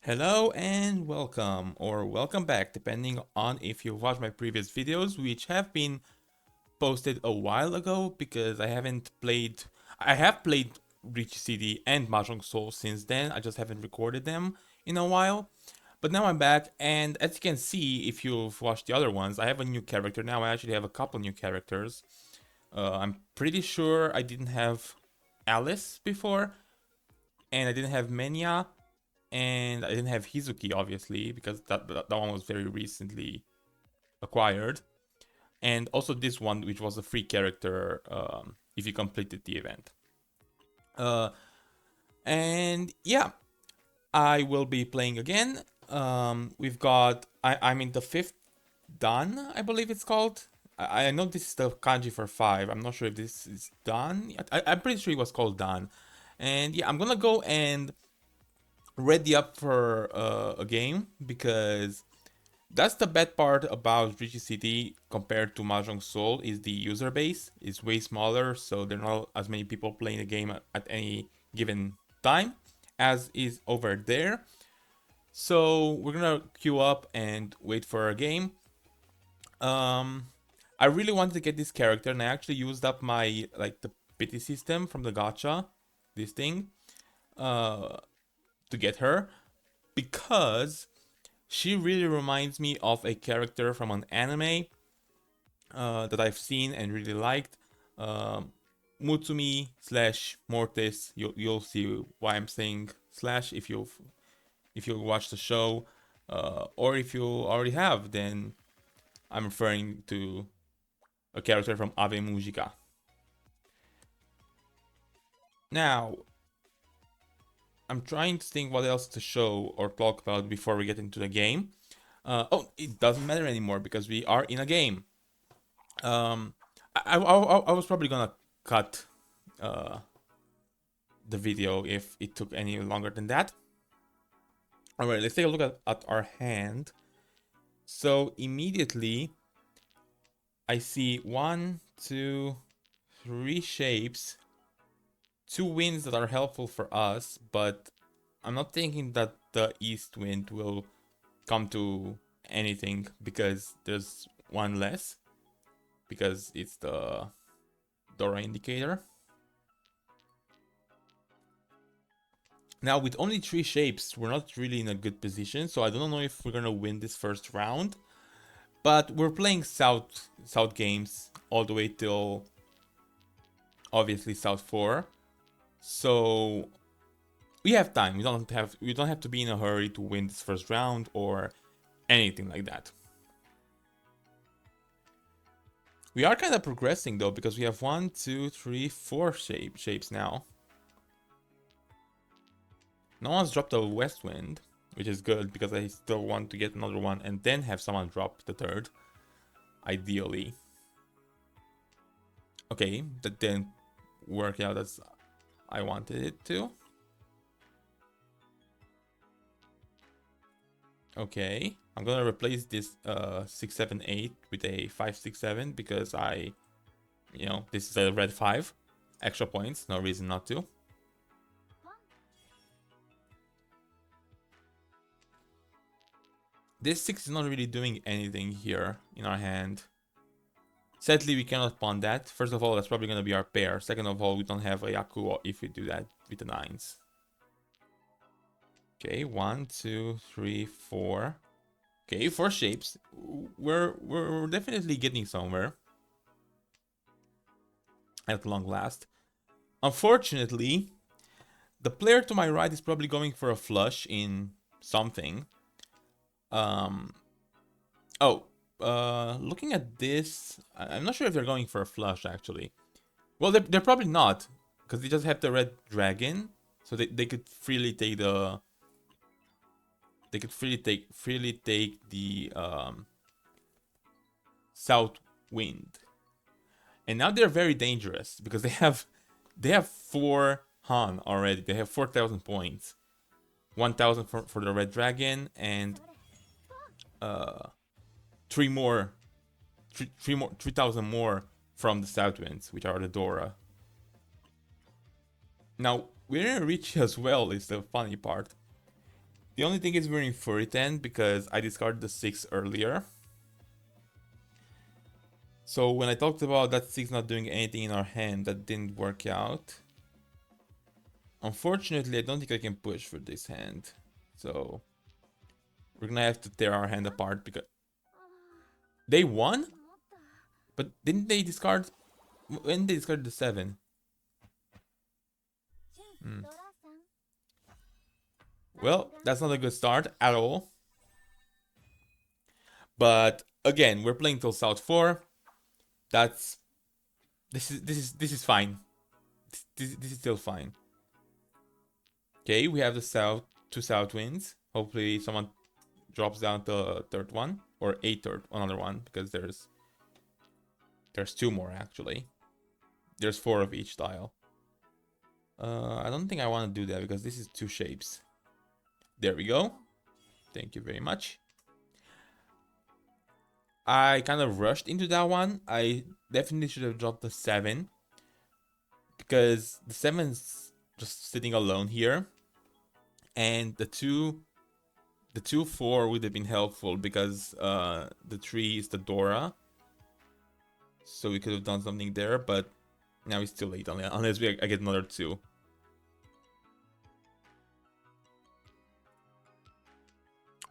Hello and welcome, or welcome back, depending on if you watched my previous videos, which have been posted a while ago because I haven't played. I have played Riichi CD and Mahjong Soul since then. I just haven't recorded them in a while. But now I'm back, and as you can see, if you've watched the other ones, I have a new character now. I actually have a couple new characters. I'm pretty sure I didn't have Alice before, and I didn't have Menya, and I didn't have Hizuki, obviously, because that one was very recently acquired. And also this one, which was a free character if you completed the event. Uh, and yeah, I will be playing again. We've got, I'm in the fifth Dan, I believe it's called. I know this is the kanji for 5. I'm not sure if this is Dan. I'm pretty sure it was called Dan. And yeah, I'm gonna go and ready up for a game because that's the bad part about Riichi City compared to Mahjong Soul is the user base is way smaller, so there are not as many people playing the game at any given time as is over there. So we're gonna queue up and wait for a game. Um, I really wanted to get this character, and I actually used up my the pity system from the gacha, this thing, uh, to get her because she really reminds me of a character from an anime that I've seen and really liked. Mutsumi slash Mortis. You'll see why I'm saying slash if you watch the show, or if you already have, then I'm referring to a character from Ave Mujica. Now, I'm trying to think what else to show or talk about before we get into the game. Oh, it doesn't matter anymore because we are in a game. Um, I was probably gonna cut uh, the video if it took any longer than that. Alright, let's take a look at our hand. So immediately I see 1, 2, 3 shapes, 2 winds that are helpful for us, but I'm not thinking that the east wind will come to anything because there's one less, because it's the Dora indicator. Now, with only 3 shapes, we're not really in a good position, so I don't know if we're gonna win this first round. But we're playing South games all the way till obviously South 4. So we have time. We don't have to be in a hurry to win this first round or anything like that. We are kind of progressing though because we have 1, 2, 3, 4 shapes now. No one's dropped a west wind, which is good because I still want to get another one and then have someone drop the third, ideally. Okay, that didn't work out as I wanted it to. Okay, I'm gonna replace this 678 with a 567 because this is a red 5. Extra points, no reason not to. This 6 is not really doing anything here in our hand. Sadly, we cannot pawn that. First of all, that's probably going to be our pair. Second of all, we don't have a Yakuo if we do that with the 9s. Okay, 1, 2, 3, 4. Okay, 4 shapes. We're definitely getting somewhere. At long last. Unfortunately, the player to my right is probably going for a flush in something. Oh, looking at this, I'm not sure if they're going for a flush actually. Well, they're probably not, because they just have the red dragon, so they could freely take the. They could freely take the south wind, and now they're very dangerous because they have 4 Han already. They have 4,000 points, 1,000 for the red dragon, and uh 3 more, 3,000 more from the south winds, which are the Dora. Now we're in Riichi as well. Is the funny part. The only thing is we're in furry 10 because I discarded the 6 earlier. So when I talked about that 6 not doing anything in our hand, that didn't work out. Unfortunately, I don't think I can push for this hand. So we're gonna have to tear our hand apart because they won? But didn't they discard? When they discarded the 7? Hmm. Well, that's not a good start at all. But again, we're playing till South 4. That's this is fine. This is still fine. Okay, we have the south 2 south winds. Hopefully someone drops down the third one or another one because there's 2 more actually. There's 4 of each style. I don't think I want to do that because this is 2 shapes. There we go. Thank you very much. I kind of rushed into that one. I definitely should have dropped the 7 because the 7's just sitting alone here, and the 2-4 would have been helpful because the 3 is the Dora, so we could have done something there. But now it's too late unless I get another 2.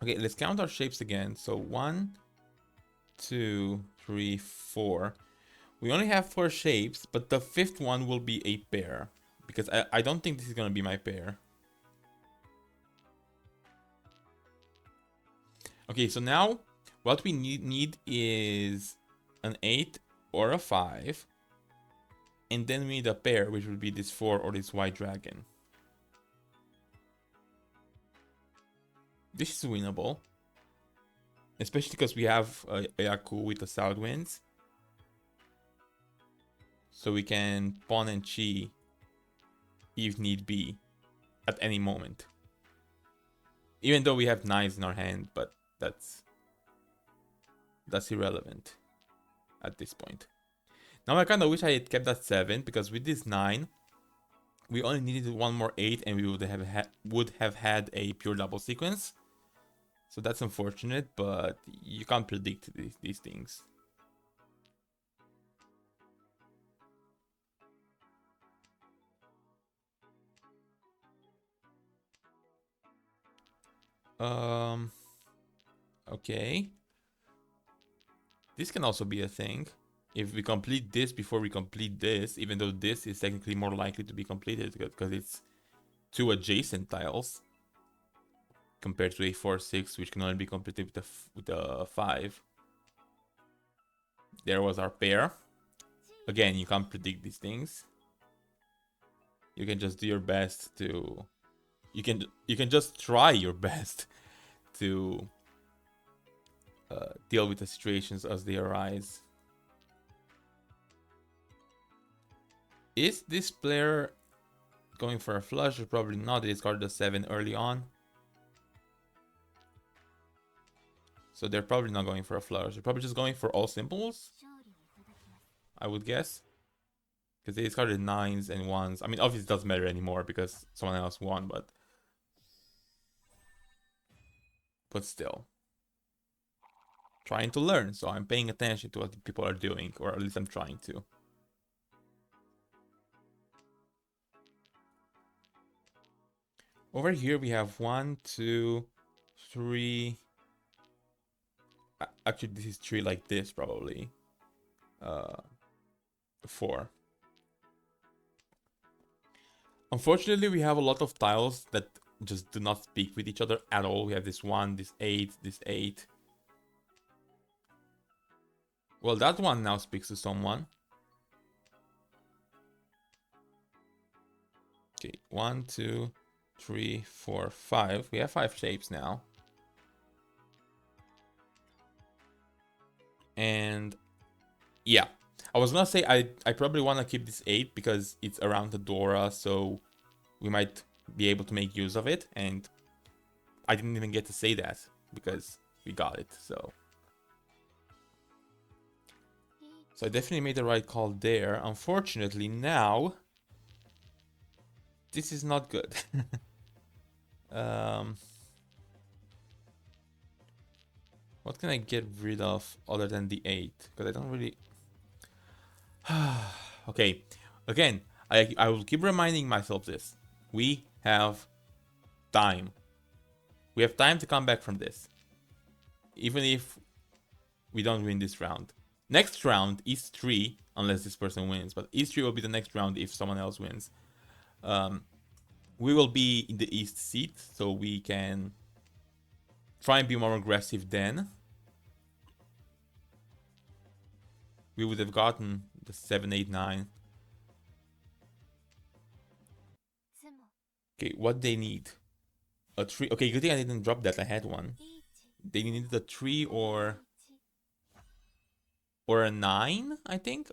Okay, let's count our shapes again. So 1, 2, 3, 4. We only have 4 shapes, but the 5th one will be a pair. Because I don't think this is going to be my pair. Okay, so now what we need is an 8 or a 5. And then we need a pair, which would be this 4 or this white dragon. This is winnable. Especially because we have a Yaku with the South Winds. So we can pawn and chi if need be at any moment. Even though we have 9s in our hand, but that's irrelevant at this point. Now I kind of wish I had kept that 7 because with this 9, we only needed one more 8 and we would have had a pure double sequence. So that's unfortunate, but you can't predict these things. Okay. This can also be a thing. If we complete this before we complete this, even though this is technically more likely to be completed because it's 2 adjacent tiles compared to a 4-6, which can only be completed with a 5. There was our pair. Again, you can't predict these things. You can just do your best to... You can just try your best to deal with the situations as they arise. Is this player going for a flush? Or probably not. They discarded the 7 early on. So they're probably not going for a flush. They're probably just going for all simples, I would guess. Because they discarded 9s and 1s. I mean, obviously it doesn't matter anymore because someone else won, but still. Trying to learn, so I'm paying attention to what people are doing, or at least I'm trying to. Over here we have 1, 2, 3. Actually, this is 3 like this, probably. 4. Unfortunately, we have a lot of tiles that just do not speak with each other at all. We have this 1, this 8, this 8. Well, that one now speaks to someone. Okay, 1, 2, 3, 4, 5. We have 5 shapes now. And yeah, I was gonna say I probably want to keep this 8 because it's around the Dora, so we might be able to make use of it. And I didn't even get to say that because we got it. So I definitely made the right call there. Unfortunately, now this is not good. What can I get rid of other than the 8? Because I don't really... Okay, again, I will keep reminding myself this. We have time. We have time to come back from this. Even if we don't win this round. Next round is 3, unless this person wins. But East 3 will be the next round if someone else wins. We will be in the East seat, so we can try and be more aggressive then. We would have gotten the 7, 8, 9. Okay, what they need? A 3. Okay, good thing I didn't drop that. I had one. They needed a 3 or a 9, I think.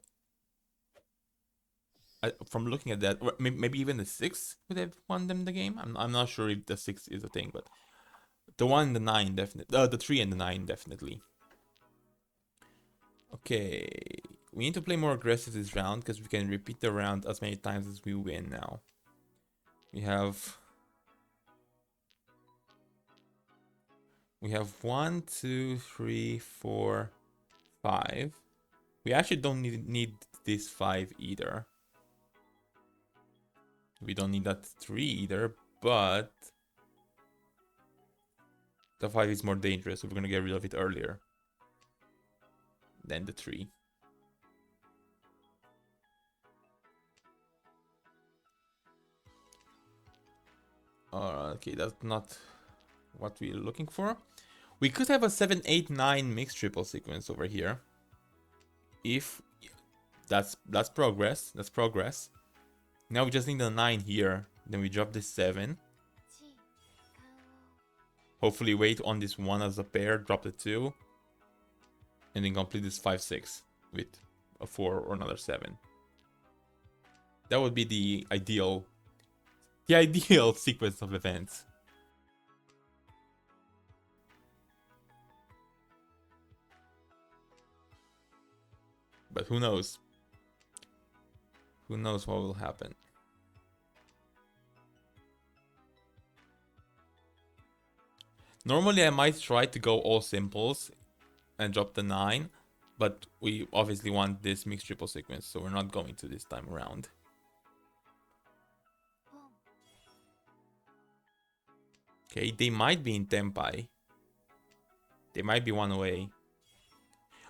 From looking at that, or maybe even the 6 would have won them the game. I'm not sure if the 6 is a thing, but the 1 and the 9 definitely. The 3 and the 9 definitely. Okay, we need to play more aggressive this round because we can repeat the round as many times as we win now. We have 1, 2, 3, 4, 5. We actually don't need this 5 either. We don't need that 3 either, but the 5 is more dangerous, so we're gonna get rid of it earlier than the 3. Okay, that's not what we're looking for. We could have a 7, 8, 9 mixed triple sequence over here. If that's progress. That's progress. Now we just need a 9 here. Then we drop this 7. Hopefully wait on this 1 as a pair, drop the 2. And then complete this 5, 6 with a 4 or another 7. That would be the ideal sequence of events. But who knows? Who knows what will happen? Normally I might try to go all simples and drop the 9, but we obviously want this mixed triple sequence, so we're not going to this time around. Okay, they might be in Tenpai. They might be one away.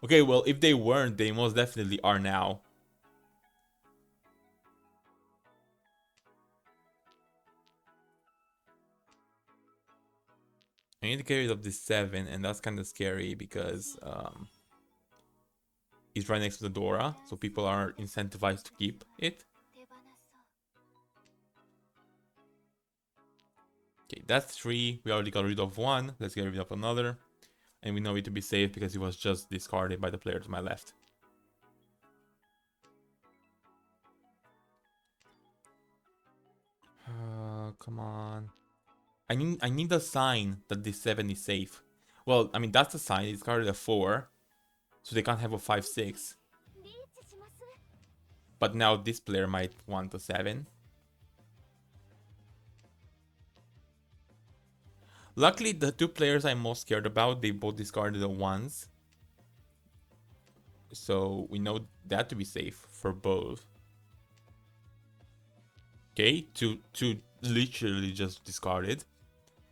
Okay, well, if they weren't, they most definitely are now. I need to get rid of this 7, and that's kind of scary because it's right next to the Dora, so people are incentivized to keep it. Okay, that's 3. We already got rid of 1. Let's get rid of another. And we know it to be safe because it was just discarded by the player to my left. Come on. I need a sign that this 7 is safe. Well, I mean, that's a sign. It's discarded a 4. So they can't have a 5, 6. But now this player might want a 7. Luckily, the 2 players I'm most scared about, they both discarded the 1s. So we know that to be safe for both. Okay, two literally just discarded.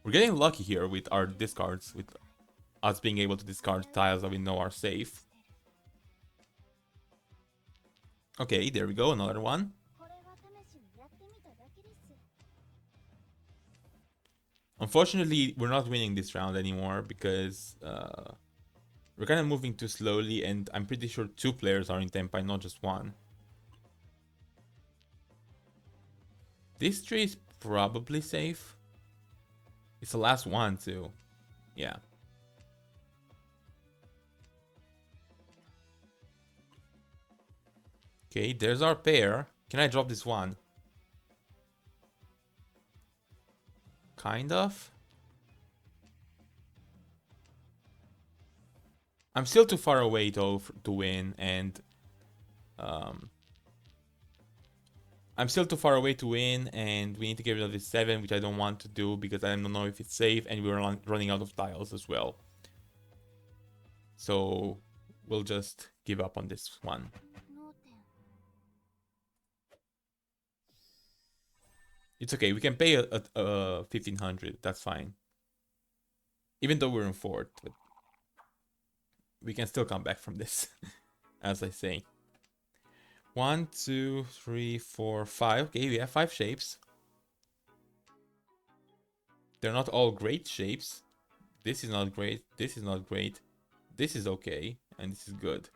We're getting lucky here with our discards, with us being able to discard tiles that we know are safe. Okay, there we go, another one. Unfortunately, we're not winning this round anymore because we're kind of moving too slowly, and I'm pretty sure 2 players are in Tenpai, not just 1. This tree is probably safe. It's the last one too. Yeah. Okay, there's our pair. Can I drop this 1? Kind of. I'm still too far away though to win, and I'm still too far away to win, and we need to get rid of this 7, which I don't want to do because I don't know if it's safe, and we're running out of tiles as well. So we'll just give up on this one. It's okay. We can pay a 1500. That's fine. Even though we're in fourth, but we can still come back from this, as I say. 1, 2, 3, 4, 5. Okay, we have 5 shapes. They're not all great shapes. This is not great. This is not great. This is okay. And this is good.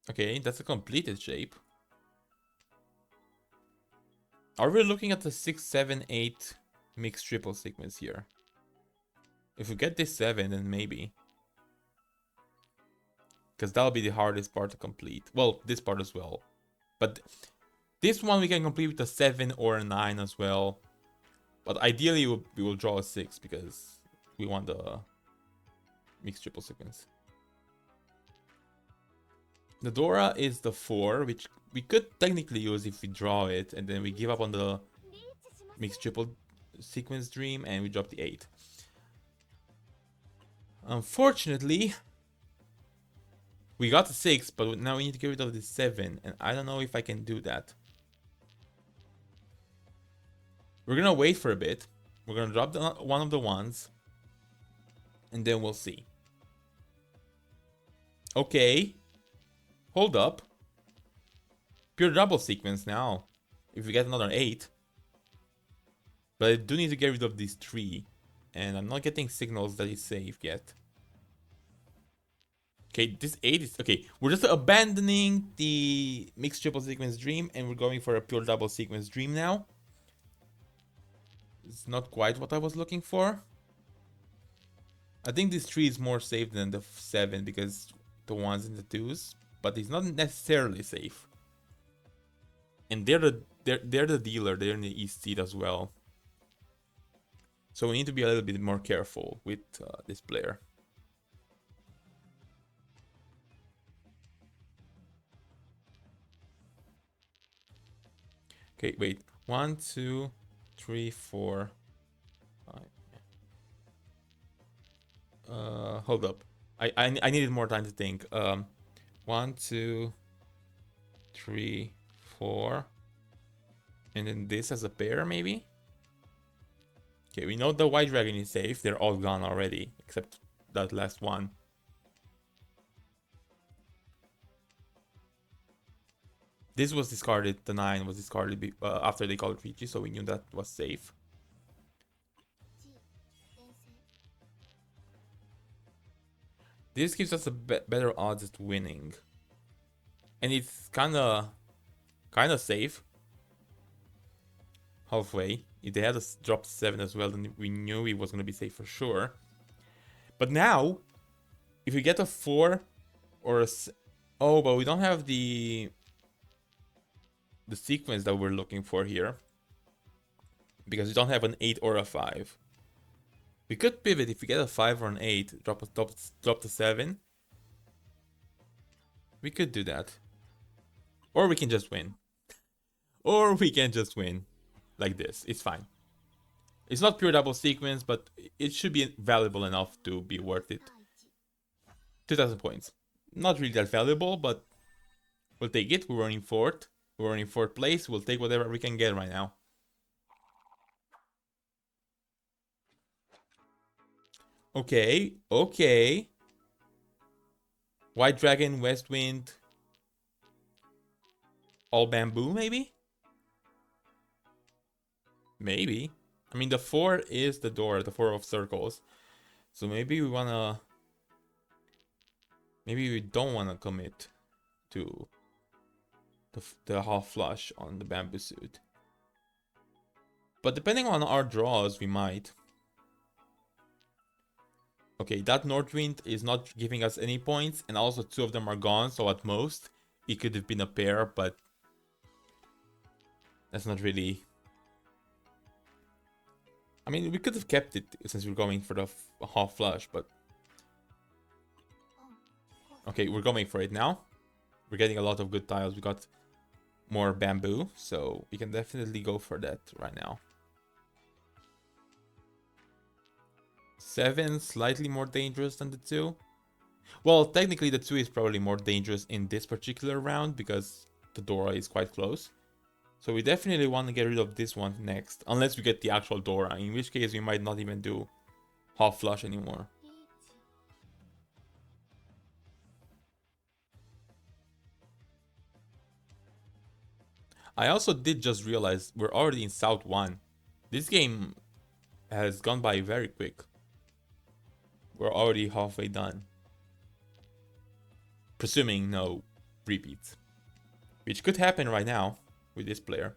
Okay, that's a completed shape. Are we looking at the 6, 7, 8 mixed triple sequence here? If we get this 7, then maybe. Because that'll be the hardest part to complete. Well, this part as well. But this one we can complete with a 7 or a 9 as well. But ideally we will draw a 6 because we want the mixed triple sequence. The Dora is the 4, which we could technically use if we draw it, and then we give up on the mixed triple sequence dream and we drop the 8. Unfortunately, we got the 6, but now we need to get rid of the 7, and I don't know if I can do that. We're gonna wait for a bit. We're gonna drop one of the ones, and then we'll see. Okay. Hold up. Pure double sequence now. If we get another 8. But I do need to get rid of these 3. And I'm not getting signals that it's safe yet. Okay, this 8 is... Okay, we're just abandoning the mixed triple sequence dream. And we're going for a pure double sequence dream now. It's not quite what I was looking for. I think this 3 is more safe than the 7 because the 1s and the 2s. But it's not necessarily safe. And they're the dealer. They're in the east seat as well. So we need to be a little bit more careful with this player. Okay, wait. 1, 2, 3, 4, 5. Hold up. I needed more time to think. 1, 2, 3, 4. And then this as a pair, maybe? Okay, we know the white dragon is safe. They're all gone already, except that last one. This was discarded. The 9 was discarded after they called Riichi, so we knew that was safe. This gives us a better odds at winning. And it's kinda safe. Halfway. If they had us drop 7 as well, then we knew it was gonna be safe for sure. But now, if we get a 4 or a... Oh, but we don't have the sequence that we're looking for here. Because we don't have an 8 or a 5. We could pivot if we get a 5 or an 8, drop the 7. We could do that. Or we can just win. Or we can just win. Like this. It's fine. It's not pure double sequence, but it should be valuable enough to be worth it. 2000 points. Not really that valuable, but we'll take it. We're running 4th. We're running 4th place. We'll take whatever we can get right now. Okay, okay. White Dragon, West Wind. All bamboo, maybe? Maybe. I mean, the 4 is the door, the 4 of circles. So maybe we wanna... Maybe we don't wanna commit to the half flush on the bamboo suit. But depending on our draws, we might. Okay, that Northwind is not giving us any points, and also 2 of them are gone, so at most, it could have been a pair, but that's not really... I mean, we could have kept it since we're going for the half flush, but... Okay, we're going for it now. We're getting a lot of good tiles. We got more bamboo, so we can definitely go for that right now. 7 slightly more dangerous than the 2. Well, technically the 2 is probably more dangerous in this particular round because the Dora is quite close. So we definitely want to get rid of this one next, unless we get the actual Dora, in which case we might not even do half flush anymore. I also did just realize we're already in South 1. This game has gone by very quick. We're already halfway done. Presuming no repeats. Which could happen right now with this player.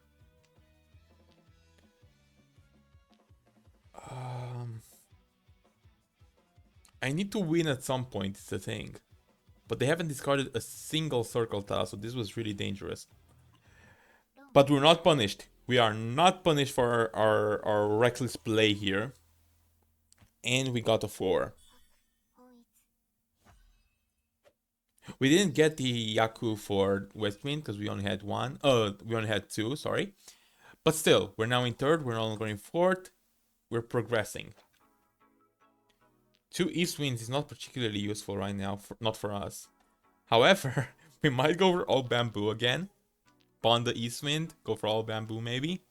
I need to win at some point, it's the thing. But they haven't discarded a single circle tile, so this was really dangerous. But we're not punished. We are not punished for our reckless play here. And we got a 4. We didn't get the Yaku for West Wind because we only had 1. We only had 2, sorry. But still, we're now in 3rd, we're no longer in 4th. We're progressing. 2 East Winds is not particularly useful right now, not for us. However, we might go for all bamboo again. Pawn the East Wind, go for all bamboo maybe.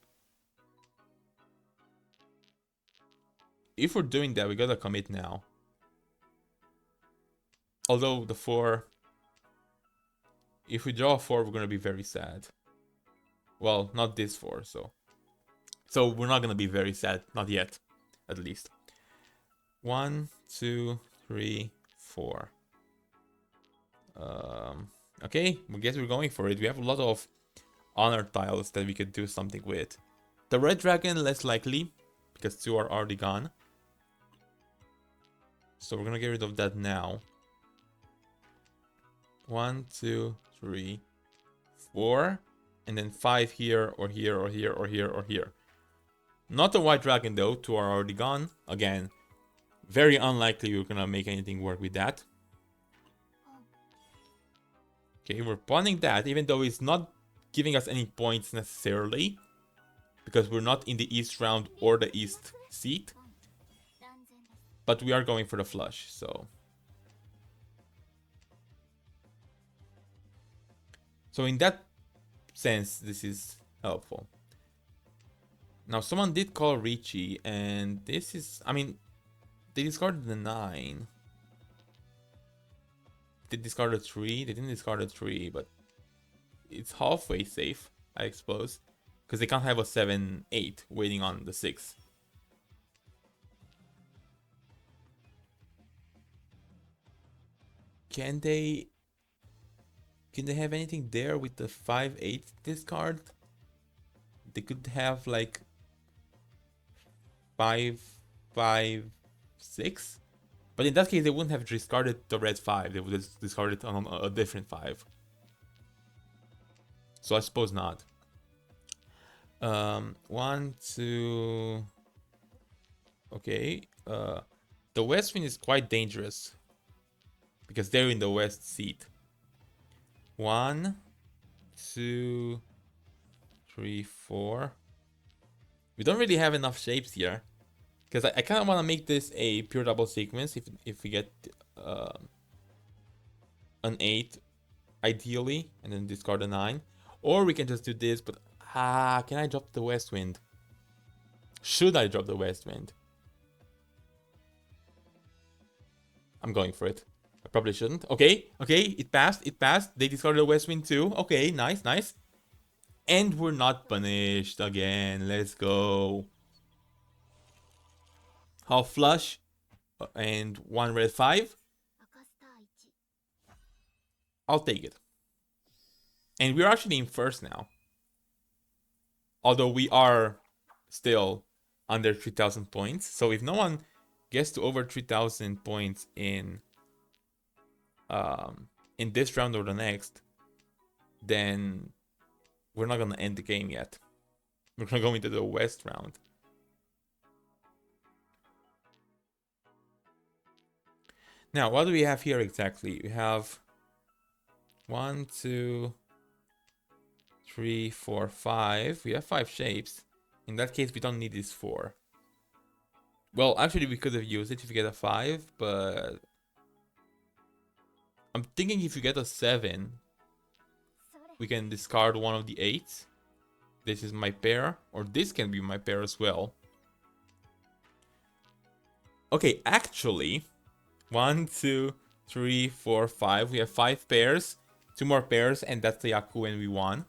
If we're doing that, we gotta commit now. Although the 4... If we draw a 4, we're gonna be very sad. Well, not this 4, so... So we're not gonna be very sad, not yet, at least. 1, 2, 3, 4. Okay, I guess we're going for it. We have a lot of honor tiles that we could do something with. The red dragon, less likely, because 2 are already gone. So we're gonna get rid of that now. 1, 2, 3, 4. And then 5 here, or here, or here, or here, or here. Not the white dragon though, 2 are already gone. Again, very unlikely we're gonna make anything work with that. Okay, we're pawning that, even though it's not giving us any points necessarily. Because we're not in the east round or the east seat. But we are going for the flush, so... So in that sense, this is helpful. Now, someone did call Riichi, and this is... I mean, they discarded the 9. They discarded 3. They didn't discard a 3, but... It's halfway safe, I suppose. Because they can't have a 7-8 waiting on the 6. Can they have anything there with the 5-8 discard? They could have like 5-5-6, but in that case they wouldn't have discarded the red 5. They would have discarded on a different 5. So I suppose not. 1, 2. Okay. The west wing is quite dangerous because they're in the west seat. 1, 2, 3, 4. We don't really have enough shapes here because I kind of want to make this a pure double sequence if we get an 8 ideally and then discard a 9, or we can just do this. But can I drop the west wind? Should I drop the west wind? I'm going for it. I probably shouldn't. Okay, it passed. They discarded the west wind too. Okay, nice. And we're not punished again. Let's go. Half flush and 1 red 5. I'll take it. And we're actually in first now. Although we are still under 3,000 points. So if no one gets to over 3,000 points in this round or the next, then we're not gonna end the game yet. We're gonna go into the west round. Now, what do we have here exactly? We have 1, 2, 3, 4, 5. We have 5 shapes. In that case, we don't need this 4. Well, actually, we could have used it if you get a 5, but I'm thinking if you get a 7, we can discard one of the 8s. This is my pair, or this can be my pair as well. Okay, actually, 1, 2, 3, 4, 5. We have 5 pairs, 2 more pairs, and that's the Yaku, and we won.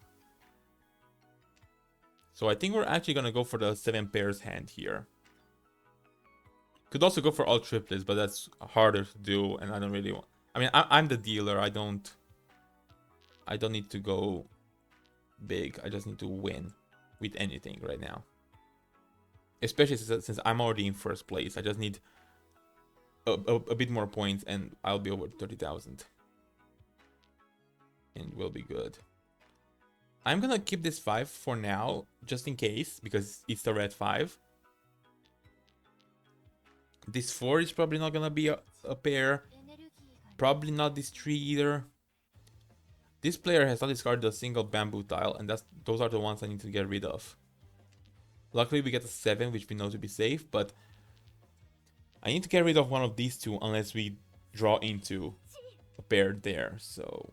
So I think we're actually gonna go for the 7 pairs hand here. Could also go for all triplets, but that's harder to do, and I don't really want. I mean, I'm the dealer. I don't need to go big. I just need to win with anything right now. Especially since I'm already in first place. I just need a bit more points, and I'll be over 30,000, and we'll be good. I'm gonna keep this 5 for now, just in case, because it's the red 5. This 4 is probably not gonna be a pair. Probably not this 3 either. This player has not discarded a single bamboo tile, and those are the ones I need to get rid of. Luckily, we get a 7, which we know to be safe, but I need to get rid of one of these two unless we draw into a pair there, so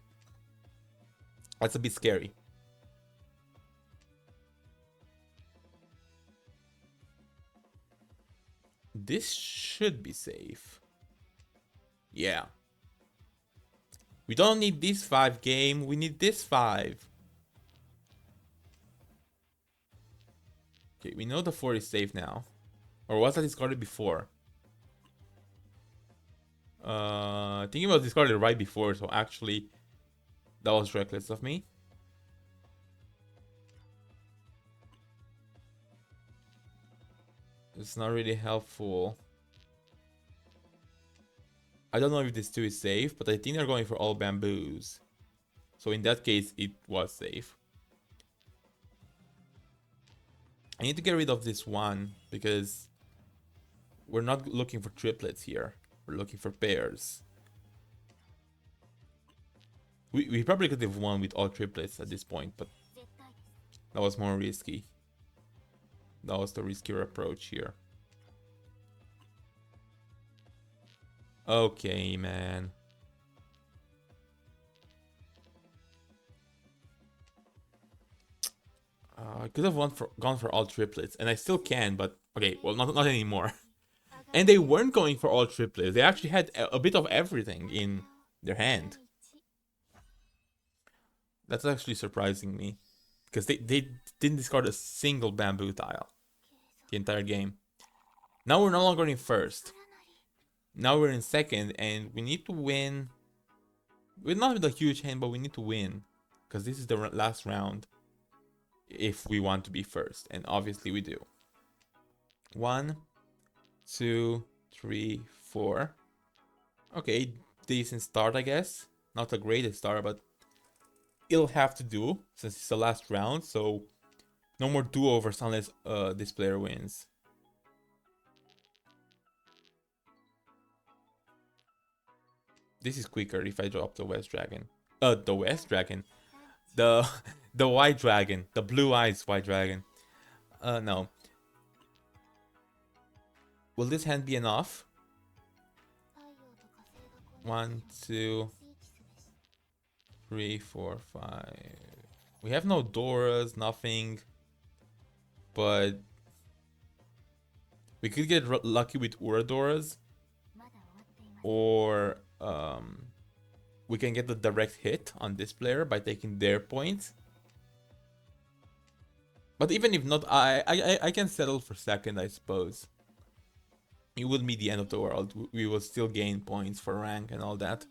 that's a bit scary. This should be safe. Yeah. We don't need this 5 game, we need this 5. Okay, we know the 4 is safe now. Or was that discarded before? I think it was discarded right before, so actually that was reckless of me. It's not really helpful. I don't know if this 2 is safe, but I think they're going for all bamboos. So in that case, it was safe. I need to get rid of this 1 because we're not looking for triplets here. We're looking for pairs. We probably could have won with all triplets at this point, but that was more risky. That was the riskier approach here. Okay, man. I could have gone for all triplets, and I still can, but okay, well, not anymore. And they weren't going for all triplets. They actually had a bit of everything in their hand. That's actually surprising me, because they didn't discard a single bamboo tile the entire game. Now we're no longer in first. Now we're in second, and we need to win. We're not with a huge hand, but we need to win, because this is the last round if we want to be first, and obviously we do. 1, 2, 3, 4. Okay, decent start, I guess. Not the greatest start, but it'll have to do since it's the last round, so no more do-overs unless this player wins. This is quicker if I drop the West Dragon. The West Dragon? The the White Dragon. The Blue Eyes White Dragon. No. Will this hand be enough? 1, 2, 3, 4, 5. We have no Doras, nothing. But we could get lucky with Uradoras. Or we can get the direct hit on this player by taking their points. But even if not, I can settle for second, I suppose. It wouldn't be the end of the world. We will still gain points for rank and all that.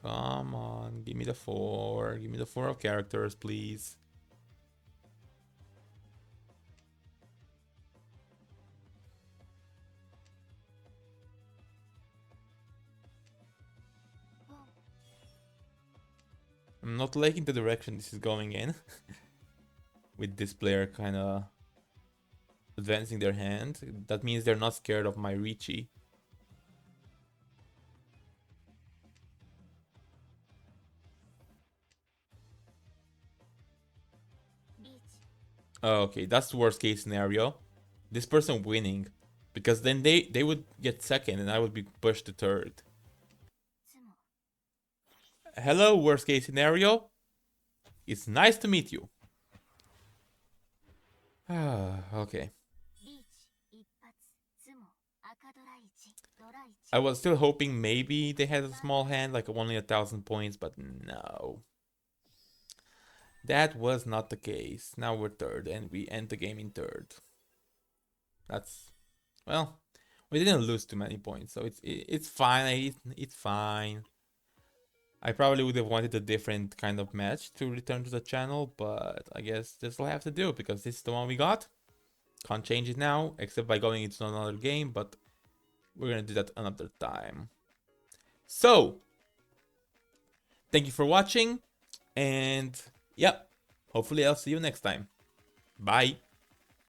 Come on, give me the 4. Give me the 4 of characters, please. I'm not liking the direction this is going in. With this player kind of advancing their hand. That means they're not scared of my Riichi. Okay, that's the worst case scenario. This person winning. Because then they would get second and I would be pushed to third. Hello, worst case scenario. It's nice to meet you. Okay. I was still hoping maybe they had a small hand, like only 1,000 points, but no. That was not the case. Now we're third, and we end the game in third. That's, well, we didn't lose too many points, so it's fine. It's fine. I probably would have wanted a different kind of match to return to the channel, but I guess this will have to do because this is the one we got. Can't change it now, except by going into another game, but we're gonna do that another time. So, thank you for watching, and yeah, hopefully I'll see you next time. Bye.